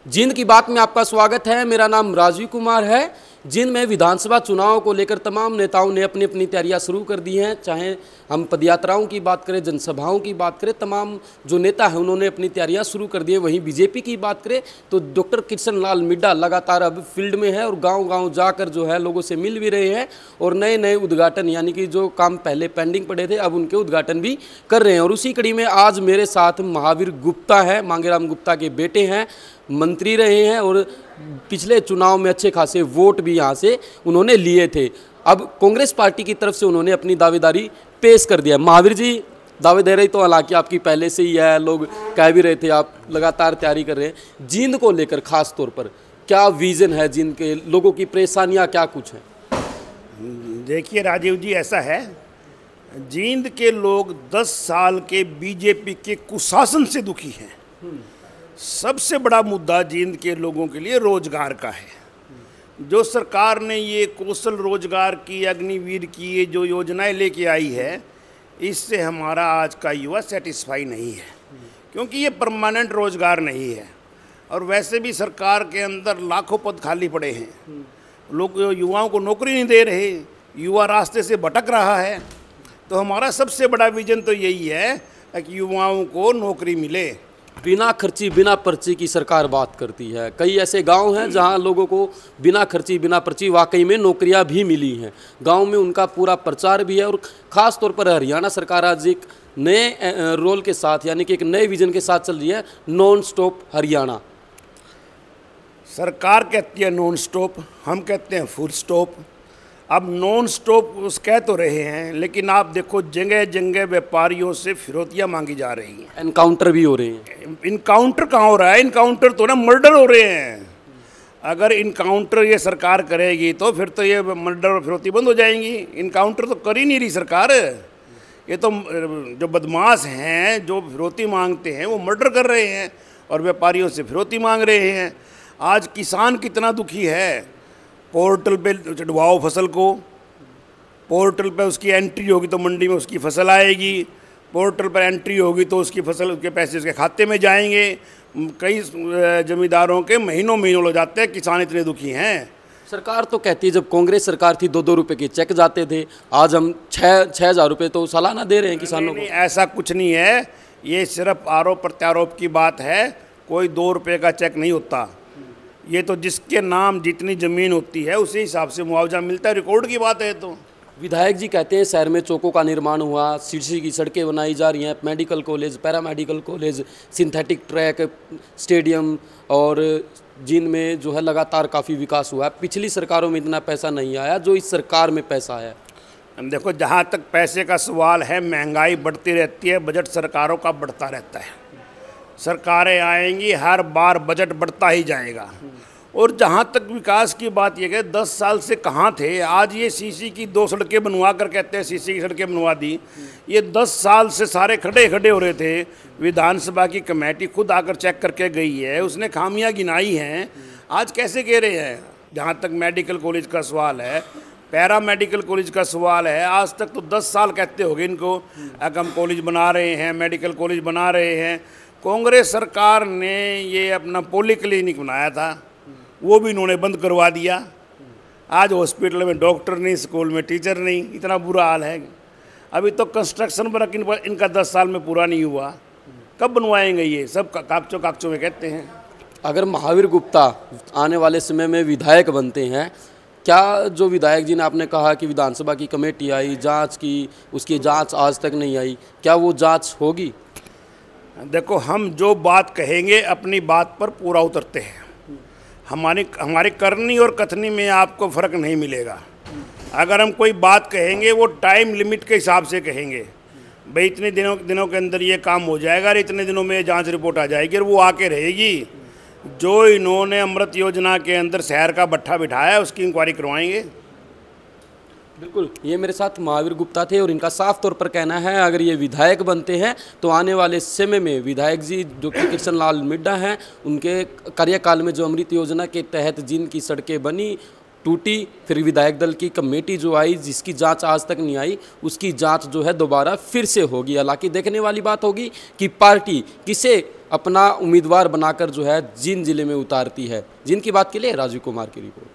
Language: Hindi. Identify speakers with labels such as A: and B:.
A: जींद की बात में आपका स्वागत है। मेरा नाम राजीव कुमार है। जींद में विधानसभा चुनाव को लेकर तमाम नेताओं ने अपनी अपनी तैयारियां शुरू कर दी हैं। चाहे हम पदयात्राओं की बात करें, जनसभाओं की बात करें, तमाम जो नेता हैं उन्होंने अपनी तैयारियां शुरू कर दी है। वहीं बीजेपी की बात करें तो डॉक्टर कृष्ण लाल मिड्डा लगातार अब फील्ड में है और गाँव-गाँव जाकर जो है लोगों से मिल भी रहे हैं और नए नए उद्घाटन यानी कि जो काम पहले पेंडिंग पड़े थे अब उनके उद्घाटन भी कर रहे हैं। और उसी कड़ी में आज मेरे साथ महावीर गुप्ता है, मांगेराम गुप्ता के बेटे हैं, मंत्री रहे हैं और पिछले चुनाव में अच्छे खासे वोट भी यहाँ से उन्होंने लिए थे। अब कांग्रेस पार्टी की तरफ से उन्होंने अपनी दावेदारी पेश कर दिया। महावीर जी, दावे दे रही तो हालांकि आपकी पहले से ही है, लोग कह भी रहे थे, आप लगातार तैयारी कर रहे हैं। जींद को लेकर खास तौर पर क्या विजन है, जींद के लोगों की परेशानियाँ क्या कुछ हैं?
B: देखिए राजीव जी, ऐसा है, जींद के लोग 10 साल के बीजेपी के कुशासन से दुखी हैं। सबसे बड़ा मुद्दा जींद के लोगों के लिए रोजगार का है। जो सरकार ने ये कौशल रोजगार की, अग्निवीर की ये जो योजनाएं लेके आई है, इससे हमारा आज का युवा सेटिस्फाई नहीं है, क्योंकि ये परमानेंट रोजगार नहीं है। और वैसे भी सरकार के अंदर लाखों पद खाली पड़े हैं, लोग युवाओं को नौकरी नहीं दे रहे, युवा रास्ते से भटक रहा है। तो हमारा सबसे बड़ा विजन तो यही है कि युवाओं को नौकरी मिले।
A: बिना खर्ची बिना पर्ची की सरकार बात करती है। कई ऐसे गांव हैं जहां लोगों को बिना खर्ची बिना पर्ची वाकई में नौकरियां भी मिली हैं। गांव में उनका पूरा प्रचार भी है और ख़ास तौर पर हरियाणा सरकार आज एक नए रोल के साथ यानी कि एक नए विजन के साथ चल रही है, नॉन स्टॉप हरियाणा।
B: सरकार कहती है नॉन स्टॉप, हम कहते हैं फुल स्टॉप। अब नॉन स्टॉप उस कह तो रहे हैं, लेकिन आप देखो जगह जगह व्यापारियों से फिरौतियाँ मांगी जा रही हैं।
A: एनकाउंटर भी हो रहे हैं।
B: इनकाउंटर कहाँ हो रहा है? इनकाउंटर तो ना मर्डर हो रहे हैं। अगर इनकाउंटर ये सरकार करेगी तो फिर तो ये मर्डर और फिरौती बंद हो जाएंगी। इनकाउंटर तो कर ही नहीं रही सरकार। ये तो जो बदमाश हैं, जो फिरौती मांगते हैं, वो मर्डर कर रहे हैं और व्यापारियों से फिरौती मांग रहे हैं। आज किसान कितना दुखी है। पोर्टल पे चढ़वाओ फसल को, पोर्टल पे उसकी एंट्री होगी तो मंडी में उसकी फसल आएगी, पोर्टल पर एंट्री होगी तो उसकी फसल, उसके पैसे उसके खाते में जाएंगे। कई जमींदारों के महीनों महीनों लग जाते हैं, किसान इतने दुखी हैं।
A: सरकार तो कहती है जब कांग्रेस सरकार थी 2-2 रुपये के चेक जाते थे, आज हम 6,000 रुपये तो सालाना दे रहे हैं किसानों को।
B: ऐसा कुछ नहीं है, ये सिर्फ आरोप प्रत्यारोप की बात है। कोई 2 रुपये का चेक नहीं होता। ये तो जिसके नाम जितनी ज़मीन होती है उसी हिसाब से मुआवजा मिलता है, रिकॉर्ड की बात है। तो
A: विधायक जी कहते हैं शहर में चौकों का निर्माण हुआ, सिरसी की सड़कें बनाई जा रही हैं, medical college, paramedical college, synthetic track, stadium और जींद में जो है लगातार काफ़ी विकास हुआ है। पिछली सरकारों में इतना पैसा नहीं आया जो इस सरकार में पैसा आया।
B: देखो, जहाँ तक पैसे का सवाल है, महंगाई बढ़ती रहती है, बजट सरकारों का बढ़ता रहता है। सरकारें आएंगी, हर बार बजट बढ़ता ही जाएगा। और जहाँ तक विकास की बात ये है, 10 साल से कहाँ थे। आज ये सीसी की 2 सड़कें बनवा कर कहते हैं सीसी की सड़कें बनवा दी। ये 10 साल से सारे खड़े खड़े हो रहे थे। विधानसभा की कमेटी खुद आकर चेक करके गई है, उसने खामियां गिनाई हैं। आज कैसे कह रहे हैं? जहाँ तक मेडिकल कॉलेज का सवाल है, पैरा मेडिकल कॉलेज का सवाल है, आज तक तो 10 साल कहते होंगे इनको कि हम कॉलेज बना रहे हैं, मेडिकल कॉलेज बना रहे हैं। कांग्रेस सरकार ने ये अपना पॉली क्लिनिक बनाया था, वो भी इन्होंने बंद करवा दिया। आज हॉस्पिटल में डॉक्टर नहीं, स्कूल में टीचर नहीं, इतना बुरा हाल है। अभी तो कंस्ट्रक्शन वर्क इनका 10 साल में पूरा नहीं हुआ। कब बनवाएंगे? ये सब कागचों में कहते हैं।
A: अगर महावीर गुप्ता आने वाले समय में विधायक बनते हैं, क्या जो विधायक जी ने आपने कहा कि विधानसभा की कमेटी आई जांच की, उसकी जांच आज तक नहीं आई, क्या वो जांच होगी?
B: देखो, हम जो बात कहेंगे अपनी बात पर पूरा उतरते हैं। हमारी करनी और कथनी में आपको फ़र्क नहीं मिलेगा। अगर हम कोई बात कहेंगे वो टाइम लिमिट के हिसाब से कहेंगे, भाई इतने दिनों के अंदर ये काम हो जाएगा और इतने दिनों में जांच रिपोर्ट आ जाएगी और वो आके रहेगी। जो इन्होंने अमृत योजना के अंदर शहर का भट्ठा बिठाया है उसकी इंक्वायरी करवाएंगे।
A: बिल्कुल, ये मेरे साथ महावीर गुप्ता थे और इनका साफ तौर पर कहना है अगर ये विधायक बनते हैं तो आने वाले समय में विधायक जी जो कि कृष्ण लाल मिड्डा हैं, उनके कार्यकाल में जो अमृत योजना के तहत जींद की सड़कें बनी, टूटी, फिर विधायक दल की कमेटी जो आई जिसकी जांच आज तक नहीं आई, उसकी जांच जो है दोबारा फिर से होगी। हालांकि देखने वाली बात होगी कि पार्टी किसे अपना उम्मीदवार बनाकर जो है जींद जिले में उतारती है। जिनकी बात के लिए राजीव कुमार की रिपोर्ट।